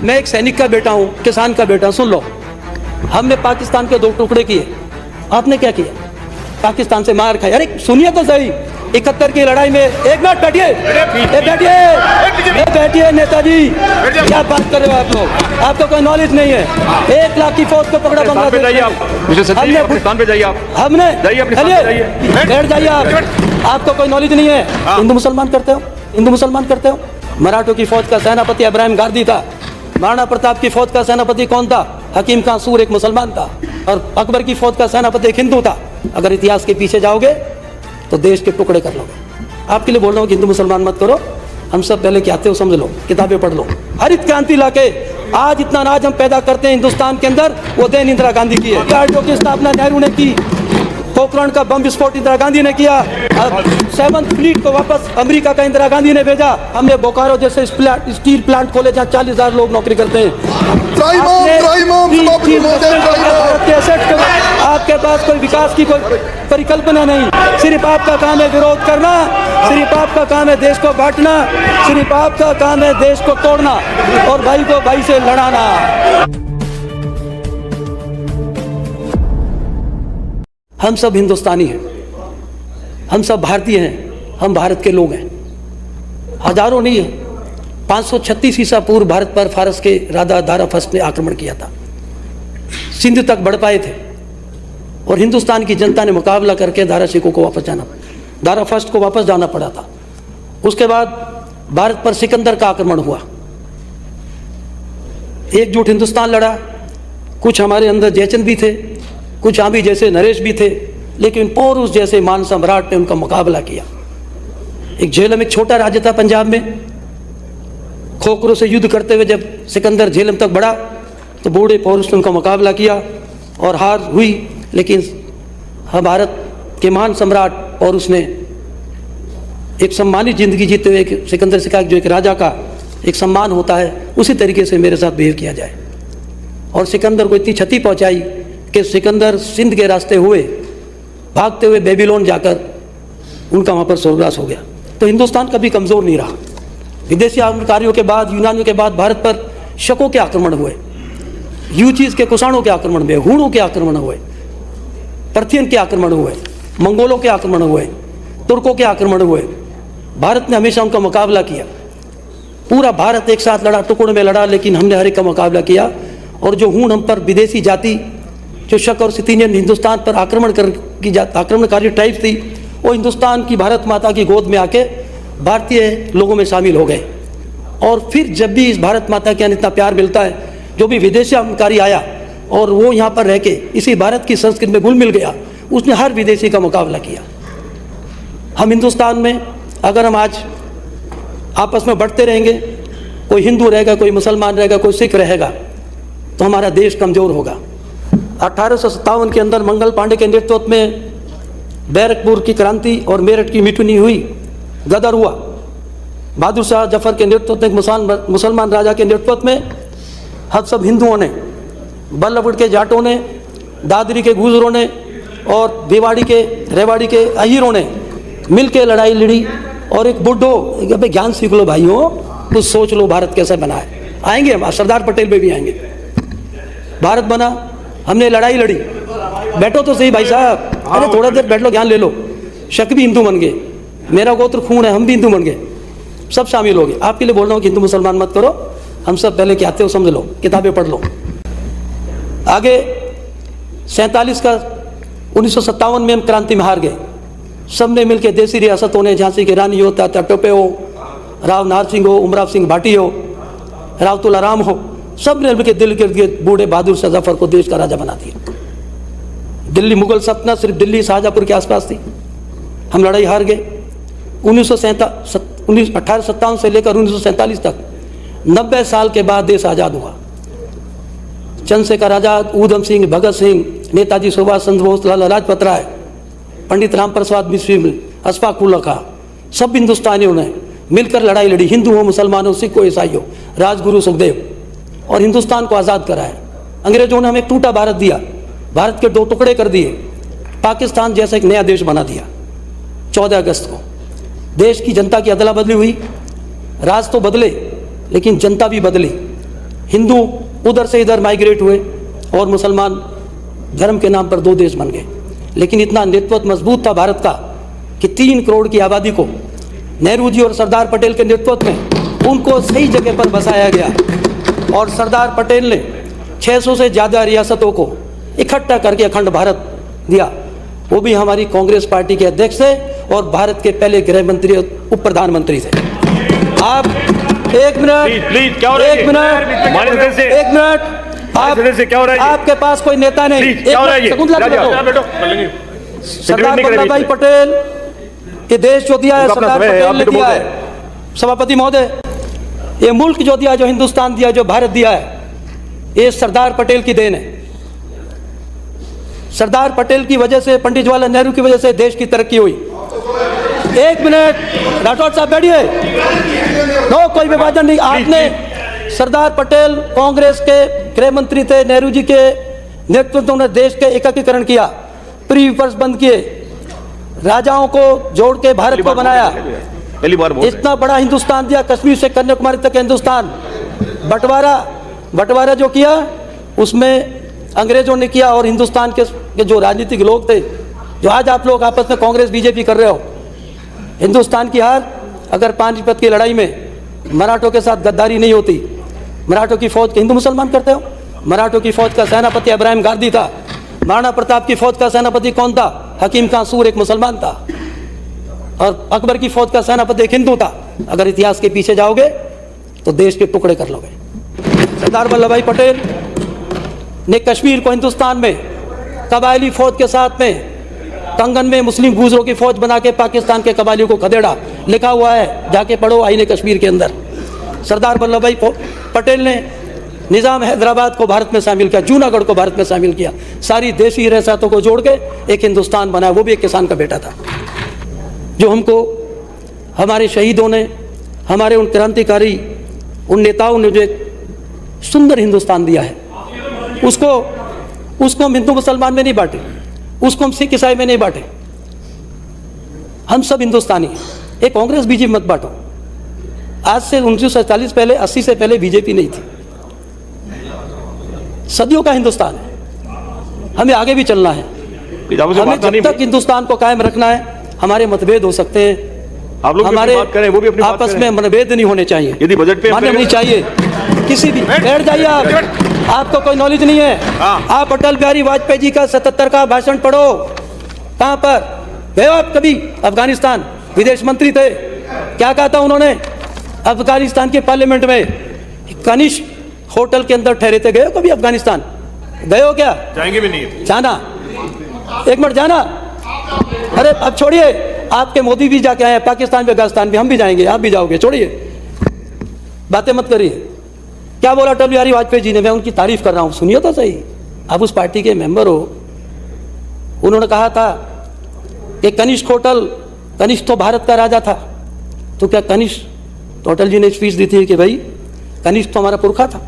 मैं एक सैनिक का बेटा हूँ, किसान का बेटा। सुन लो, हमने पाकिस्तान के 2 टुकड़े किए, आपने क्या किया? पाकिस्तान से मार खाई। अरे सुनिए तो सही, 71 की लड़ाई में, एक मिनट बैठिए, बैठिए नेताजी, क्या बात कर रहे हो आप लोग? आपको कोई नॉलेज नहीं है। 1 लाख की फौज को पकड़ा बांग्लादेश, पाकिस्तान पे जाइए आप, हमने बैठ जाइए आप, आपको कोई नॉलेज नहीं है। हिंदू मुसलमान करते हो, हिंदू मुसलमान करते हो। मराठों की फौज का सेनापति इब्राहिम गांधी था। महाराणा प्रताप की फौज का सेनापति कौन था? हकीम खां सूर, एक मुसलमान था। और अकबर की फौज का सेनापति एक हिंदू था। अगर इतिहास के पीछे जाओगे तो देश के टुकड़े कर लोगे। आपके लिए बोल रहा हूँ कि हिंदू मुसलमान मत करो। हम सब पहले क्या आते हो समझ लो, किताबें पढ़ लो। हरित क्रांति लाके आज इतना अनाज हम पैदा करते हैं हिंदुस्तान के अंदर, वो देन इंदिरा गांधी की है। आरडीओ की स्थापना नेहरू ने की, पोखरण का बम विस्फोट इंदिरा गांधी ने किया, 7th फ्लीट को वापस अमेरिका का इंदिरा गांधी ने भेजा। हमने बोकारो जैसे स्टील प्लांट खोले जहाँ 40,000 लोग नौकरी करते हैं। आपके पास कोई विकास की कोई परिकल्पना नहीं। सिर्फ आपका काम है विरोध करना, सिर्फ आपका काम है देश को बांटना, सिर्फ आपका काम है देश को तोड़ना और भाई को भाई से लड़ाना। हम सब हिंदुस्तानी हैं, हम सब भारतीय हैं, हम भारत के लोग हैं। हजारों नहीं है, 536 ईसा पूर्व भारत पर फारस के राजा दारा फर्स्ट ने आक्रमण किया था। सिंध तक बढ़ पाए थे और हिंदुस्तान की जनता ने मुकाबला करके दारा शिकोह को वापस जाना, दारा फर्स्ट को वापस जाना पड़ा था। उसके बाद भारत पर सिकंदर का आक्रमण हुआ। एकजुट हिंदुस्तान लड़ा। कुछ हमारे अंदर जयचंद भी थे, कुछ आमी जैसे नरेश भी थे, लेकिन पोरुष जैसे मान सम्राट ने उनका मुकाबला किया। एक झेलम, एक छोटा राज्य था पंजाब में, खोखरों से युद्ध करते हुए जब सिकंदर झेलम तक बढ़ा तो बूढ़े पोरुष ने उनका मुकाबला किया और हार हुई। लेकिन भारत के महान सम्राट पोरुष ने एक सम्मानित जिंदगी जीते हुए एक सिकंदर से कहा जो एक राजा का एक सम्मान होता है, उसी तरीके से मेरे साथ बिहेव किया जाए। और सिकंदर को इतनी क्षति पहुंचाई कि सिकंदर सिंध के रास्ते हुए भागते हुए बेबीलोन जाकर उनका वहाँ पर स्वर्गवास हो गया। तो हिंदुस्तान कभी कमज़ोर नहीं रहा। विदेशी आक्रमणकारियों के बाद, यूनानियों के बाद भारत पर शकों के आक्रमण हुए, यूचीज के कुषाणों के आक्रमण हुए, हूणों के आक्रमण हुए, पर्थियन के आक्रमण हुए, मंगोलों के आक्रमण हुए, तुर्कों के आक्रमण हुए। भारत ने हमेशा उनका मुकाबला किया। पूरा भारत एक साथ लड़ा, टुकड़ों में लड़ा, लेकिन हमने हर एक का मुकाबला किया। और जो हूण हम पर विदेशी जाति, जो शक और सितीनियन हिंदुस्तान पर आक्रमणकारी ट्राइब्स थी, वो हिंदुस्तान की भारत माता की गोद में आके भारतीय लोगों में शामिल हो गए। और फिर जब भी इस भारत माता के यहाँ इतना प्यार मिलता है, जो भी विदेशी आक्रमणकारी आया और वो यहाँ पर रह के इसी भारत की संस्कृति में घुल मिल गया, उसने हर विदेशी का मुकाबला किया। हम हिंदुस्तान में अगर हम आज आपस में बढ़ते रहेंगे, कोई हिंदू रहेगा, कोई मुसलमान रहेगा, कोई सिख रहेगा, तो हमारा देश कमज़ोर होगा। 1857 के अंदर मंगल पांडे के नेतृत्व में बैरकपुर की क्रांति और मेरठ की मिटुनी हुई, गदर हुआ। बहादुर शाह जफर के नेतृत्व में, मुसलमान राजा के नेतृत्व में हम सब हिंदुओं ने, बल्लभगढ़ के जाटों ने, दादरी के गुजरों ने और भिवाड़ी के, रेवाड़ी के अहीरों ने मिल के लड़ाई लड़ी। और एक बुड्ढो, भाई ज्ञान सीख लो भाइयों, कुछ सोच लो भारत कैसा बना है। आएंगे हम, सरदार पटेल पे भी आएंगे। भारत बना, हमने लड़ाई लड़ी। बैठो तो सही भाई साहब, अरे थोड़ा देर बैठ लो, ज्ञान ले लो। शक भी हिंदू बन गए, मेरा गोत्र खून है, हम भी हिंदू बन गए, सब शामिल हो गए। आपके लिए बोल रहा हूँ कि हिंदू मुसलमान मत करो। हम सब पहले क्या आते हो समझ लो, किताबें पढ़ लो। आगे 1957 में हम क्रांति में हार गए। सब ने मिलकर देसी रियासतों ने, झांसी की रानी हो, तात्या टोपे हो, राव नार सिंह हो, उमराव सिंह भाटी हो, राव तुलाराम हो, सब ने मिलकर दिल्ली के बूढ़े बहादुर शाह जफर को देश का राजा बना दिया। दिल्ली मुगल सल्तनत सिर्फ दिल्ली शाहजहाँपुर के आसपास थी। हम लड़ाई हार गए। 1857 से लेकर 1947 तक 90 साल के बाद देश आज़ाद हुआ। चंद्रशेखर आज़ाद, ऊधम सिंह, भगत सिंह, नेताजी सुभाष चंद्र बोस, लाला लाजपत राय, पंडित राम प्रसाद मिश्र, अशफाक उल्ला खां, सब हिंदुस्तानियों ने मिलकर लड़ाई लड़ी। हिंदू हो, मुसलमान हो, सिख हो, ईसाई हो, राजगुरु सुखदेव, और हिंदुस्तान को आज़ाद कराया। अंग्रेजों ने हमें एक टूटा भारत दिया, भारत के 2 टुकड़े कर दिए, पाकिस्तान जैसा एक नया देश बना दिया। 14 अगस्त को देश की जनता की अदला बदली हुई। राज तो बदले लेकिन जनता भी बदली। हिंदू उधर से इधर माइग्रेट हुए और मुसलमान धर्म के नाम पर दो देश बन गए। लेकिन इतना नेतृत्व मजबूत था भारत का कि 3 करोड़ की आबादी को नेहरू जी और सरदार पटेल के नेतृत्व में उनको सही जगह पर बसाया गया और सरदार पटेल ने 600 से ज़्यादा रियासतों को इकट्ठा करके अखंड भारत दिया। वो भी हमारी कांग्रेस पार्टी के अध्यक्ष थे और भारत के पहले गृह मंत्री उप प्रधानमंत्री थे। आप एक मिनट, एक मिनट, आपके पास कोई नेता नहीं। सरदार वल्लभ भाई पटेल ये देश जो दिया है सरदार पटेल ने दिया है। सभापति महोदय, ये मुल्क जो दिया, जो हिंदुस्तान दिया, जो भारत दिया है, ये सरदार पटेल की देन है। सरदार पटेल की वजह से, पंडित जवाहरलाल नेहरू की वजह से देश की तरक्की हुई। एक मिनट, राठौड़ साहब बैठिए। नो, कोई विभाजन नहीं। आपने सरदार पटेल कांग्रेस के गृह मंत्री थे, नेहरू जी के नेतृत्व में देश के एकीकरण किया, प्री विपर्स बंद किए, राजाओं को जोड़ के भारत को बनाया, इतना बड़ा हिंदुस्तान दिया, कश्मीर से कन्याकुमारी तक हिंदुस्तान। बंटवारा जो किया उसमें अंग्रेजों ने किया और हिंदुस्तान के जो राजनीतिक लोग थे, जो आज आप लोग आपस में कांग्रेस बीजेपी कर रहे हो, हिंदुस्तान की हार अगर पानीपत की लड़ाई में मराठों के साथ गद्दारी नहीं होती, मराठों की फौज के हिंदू मुसलमान करते हो, मराठों की फौज का सेनापति इब्राहिम गांधी था, महाराणा प्रताप की फौज का सेनापति कौन था? हकीम खां सूर एक मुसलमान था, और अकबर की फौज का सेनापति एक हिंदू था। अगर इतिहास के पीछे जाओगे तो देश के टुकड़े कर लोगे। सरदार वल्लभ भाई पटेल ने कश्मीर को हिंदुस्तान में कबायली फौज के साथ में कंगन में मुस्लिम गुजरों की फौज बना के पाकिस्तान के कबायलियों को खदेड़ा। लिखा हुआ है, जाके पढ़ो आईने कश्मीर के अंदर। सरदार वल्लभ भाई पटेल ने निज़ाम हैदराबाद को भारत में शामिल किया, जूनागढ़ को भारत में शामिल किया, सारी देशी रियासतों को जोड़ के एक हिंदुस्तान बनाया। वो भी एक किसान का बेटा था। जो हमको हमारे शहीदों ने, हमारे उन क्रांतिकारी, उन नेताओं ने जो एक सुंदर हिंदुस्तान दिया है, उसको हम हिंदू मुसलमान में नहीं बांटे, उसको हम सिख ईसाई में नहीं बांटे, हम सब हिंदुस्तानी हैं। एक कांग्रेस बीजेपी मत बांटो। आज से 1947 पहले, 80 से पहले बीजेपी नहीं थी। सदियों का हिंदुस्तान है, हमें आगे भी चलना है। हमें जब तक हिंदुस्तान को कायम रखना है, हमारे मतभेद हो सकते हैं, आप लोग हमारे बात करें, वो भी अपनी आपस में मतभेद नहीं होने चाहिए, यदि बजट पे मानने नहीं चाहिए किसी भी। बैठ जाइए आप, आपको कोई नॉलेज नहीं है। आप अटल बिहारी वाजपेयी जी का 77 का भाषण पढ़ो। कहाँ पर गए आप कभी? अफगानिस्तान, विदेश मंत्री थे, क्या कहा था उन्होंने अफगानिस्तान के पार्लियामेंट में? कनिष्क होटल के अंदर ठहरे थे। गए हो कभी अफगानिस्तान? गए हो क्या? जाएंगे भी नहीं, जाना, एक मिनट जाना। अरे अब छोड़िए, आपके मोदी भी जाके आए पाकिस्तान भी, अफगानिस्तान भी, हम भी जाएंगे, आप भी जाओगे, छोड़िए, बातें मत करिए। क्या बोला अटल बिहारी वाजपेयी जी ने? मैं उनकी तारीफ कर रहा हूं, सुनिए तो सही। आप उस पार्टी के मेंबर हो। उन्होंने कहा था कि कनिष्क होटल, कनिष्क तो भारत का राजा था, तो क्या कनिष्क, तो अटल जी ने स्पीच दी थी कि भाई कनिष्क तो हमारा पुरखा था।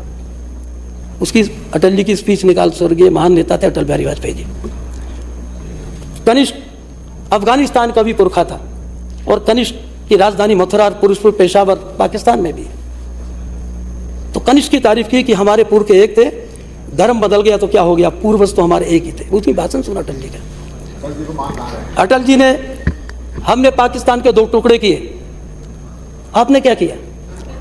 उसकी अटल जी की स्पीच निकाल, स्वर्गीय महान नेता थे अटल बिहारी वाजपेयी जी। कनिष्क अफगानिस्तान का भी पुरखा था, और कनिष्क की राजधानी मथुरा और पुरुषपुर, पेशावर पाकिस्तान में भी। तो कनिष्क की तारीफ की कि हमारे पूर्व के एक थे, धर्म बदल गया तो क्या हो गया, पूर्वज तो हमारे एक ही थे। उसकी भाषण सुना अटल जी का। अटल जी ने, हमने पाकिस्तान के 2 टुकड़े किए, आपने क्या किया?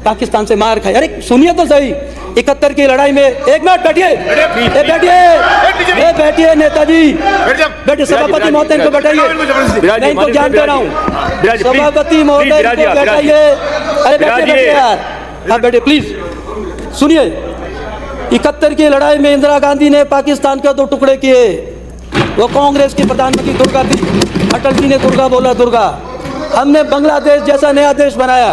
पाकिस्तान से मार खाई। अरे सुनिए तो सही, 71 की लड़ाई में, एक मिनट बैठिए, बैठिए नेताजी, बैठिए। सभापति महोदय को बैठाइए, मैं इनको ज्ञान दे रहा हूँ। सभापति महोदय को बैठाइए। अरे बैठिए यार, आप बैठिए प्लीज। सुनिए, 71 की लड़ाई में इंदिरा गांधी ने पाकिस्तान के 2 टुकड़े किए। वो कांग्रेस की प्रधानमंत्री दुर्गा थी, अटल जी ने दुर्गा बोला, दुर्गा। हमने बांग्लादेश जैसा नया देश बनाया।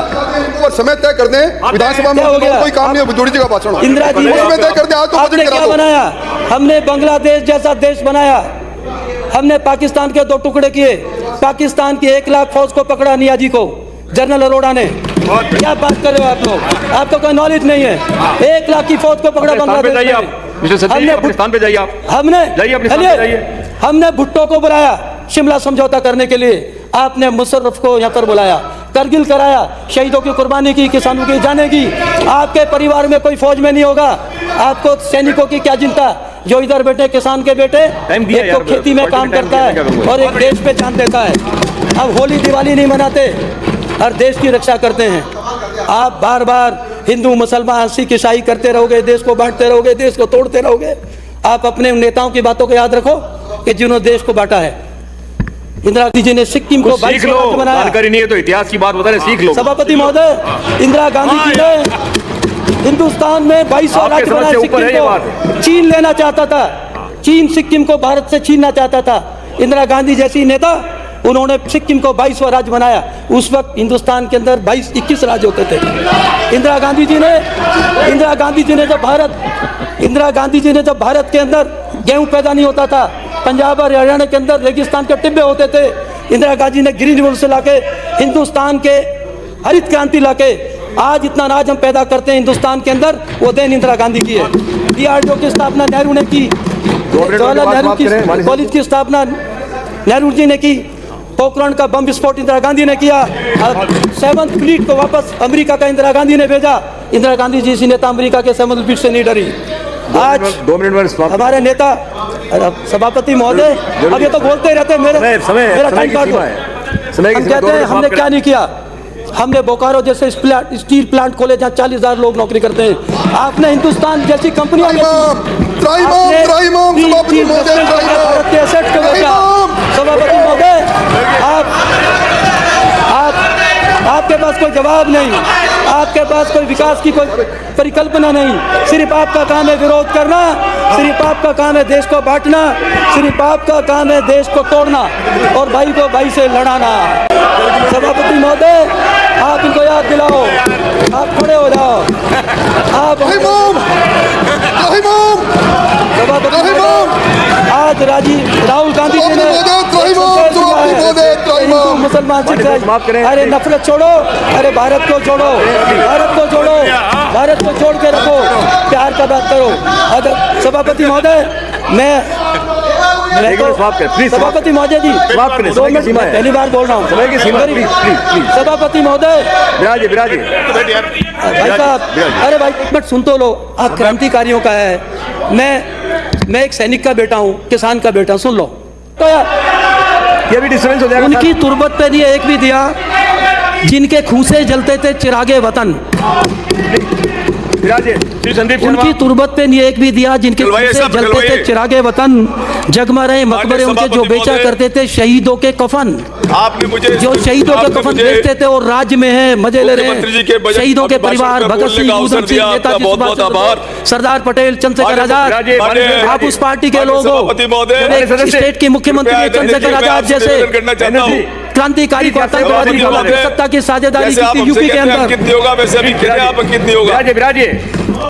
और समय तय कर दें, विधानसभा में कोई काम नहीं है, जोड़ी जगह भाषण। इंदिरा जी समय तय कर दें, आज तो आपने बजट क्या करा दो। बनाया? हमने बांग्लादेश जैसा देश बनाया। हमने पाकिस्तान के 2 टुकड़े किए। पाकिस्तान की 1 लाख फौज को पकड़ा, नियाजी को, जनरल अरोड़ा ने। क्या बात कर रहे हो आप लोग? आपको कोई नॉलेज नहीं है। 1 लाख की फौज को पकड़ा बांग्लादेश में। हमने भुट्टो को बुलाया शिमला समझौता करने के लिए, आपने मुशर्रफ को यहाँ पर बुलाया। करगिल कराया, शहीदों की कुर्बानी की, किसानों की जाने की। आपके परिवार में कोई फौज में नहीं होगा, आपको सैनिकों की क्या चिंता? जो इधर बैठे किसान के बेटे, टाइम दिया एक तो यार, खेती में पार्टी काम ने टाइम करता दिया, क्या है करूंगा? और एक देश पे जान देता है। अब होली दिवाली नहीं मनाते, हर देश की रक्षा करते हैं। आप बार बार हिंदू मुसलमान सिख ईसाई करते रहोगे, देश को बांटते रहोगे, देश को तोड़ते रहोगे। आप अपने उन नेताओं की बातों को याद रखो कि जिन्होंने देश को बांटा है। इंदिरा गांधी जी ने सिक्किम को कुछ सीख 22 लो, राज्य बनाया। जानकारी नहीं है तो इतिहास की बात बता रहे, सीख लो। सभापति महोदय, इंदिरा गांधी जी ने हिंदुस्तान में 22 आपके राज्य समझ बनाए। से ऊपर है ये सिक्किम बात। को चीन लेना चाहता था, चीन सिक्किम को भारत से छीनना चाहता था। इंदिरा गांधी जैसी नेता, उन्होंने सिक्किम को 22वां राज्य बनाया। उस वक्त हिंदुस्तान के अंदर 21 राज्य होते थे। इंदिरा गांधी जी ने जब भारत के अंदर गेहूं पैदा नहीं होता था, पंजाब और हरियाणा के अंदर रेगिस्तान के टिब्बे होते थे, इंदिरा गांधी ने ग्रीन रिवॉल्यूशन लाके हिंदुस्तान के हरित क्रांति लाके आज इतना अनाज हम पैदा करते हैं हिंदुस्तान के अंदर, वो देन इंदिरा गांधी की है। DRDO की स्थापना नेहरू ने की, जवाहरलाल नेहरू की कॉलेज की स्थापना नेहरू जी ने की, पोखरण का बम विस्फोट इंदिरा गांधी ने किया। अब 7th फ्लीट को वापस अमेरिका का इंदिरा गांधी ने भेजा। इंदिरा गांधी जी सी नेता अमेरिका के 7th फ्लीट से नहीं डरी। आज 2 मिनट में समाप्त। हमारे नेता सभापति महोदय, अब ये तो बोलते रहते हैं, मेरा टाइम काट दो। हम कहते हैं हमने क्या नहीं किया। हमने बोकारो जैसे स्टील प्लांट खोले जहाँ 40,000 लोग नौकरी करते हैं। आपने हिंदुस्तान जैसी कंपनियां सभापति महोदय, आपके पास कोई जवाब नहीं, आपके पास कोई विकास की कोई परिकल्पना नहीं। सिर्फ आपका काम है विरोध करना, सिर्फ आपका काम है देश को बांटना, सिर्फ आपका काम है देश को तोड़ना और भाई को भाई से लड़ाना। सभापति महोदय, आप इनको याद दिलाओ, आप खड़े हो जाओ। आप सभापति महोदय, आज राहुल गांधी जी ने हिंदू मुसलमान अरे नफरत छोड़ो, अरे भारत को जोड़ो, भारत को जोड़ो, भारत को जोड़ के रखो, प्यार का बात करो। अगर सभापति महोदय, मैं सभापति महोदय जी, 2 मिनट, मैं पहली बार बोल रहा हूँ। सभापति महोदय, भाई साहब, अरे भाई एक मिनट सुन तो लो। आप क्रांतिकारियों का है, मैं एक सैनिक का बेटा हूँ, किसान का बेटा, सुन लो तो यार। ये भी डिस्टर्बेंस हो जाएगा। उनकी तुरबत पे नहीं एक भी दिया जिनके खून से जलते थे चिरागे वतन। उनकी तुरबत पे नहीं एक भी दिया जिनके खून से जलते थे चिरागे वतन। जगमा रहे मकबरे उनके जो बेचा करते थे शहीदों के कफन। आपने मुझे जो शहीदों के कफन बेचते थे और राज्य में है, मजे ले रहे हैं। शहीदों के परिवार भगत सिंह, ऊधम सिंह, नेताजी सुभाष चंद्र बोस, सरदार पटेल, चंद्रशेखर आजाद, आप उस पार्टी के लोग हो। स्टेट के मुख्यमंत्री चंद्रशेखर आजाद जैसे क्रांतिकारी को आतंकवादी बोला, सत्ता की साझेदारी की यूपी के अंदर। कितनी होगा वैसे अभी आप कितनी होगा?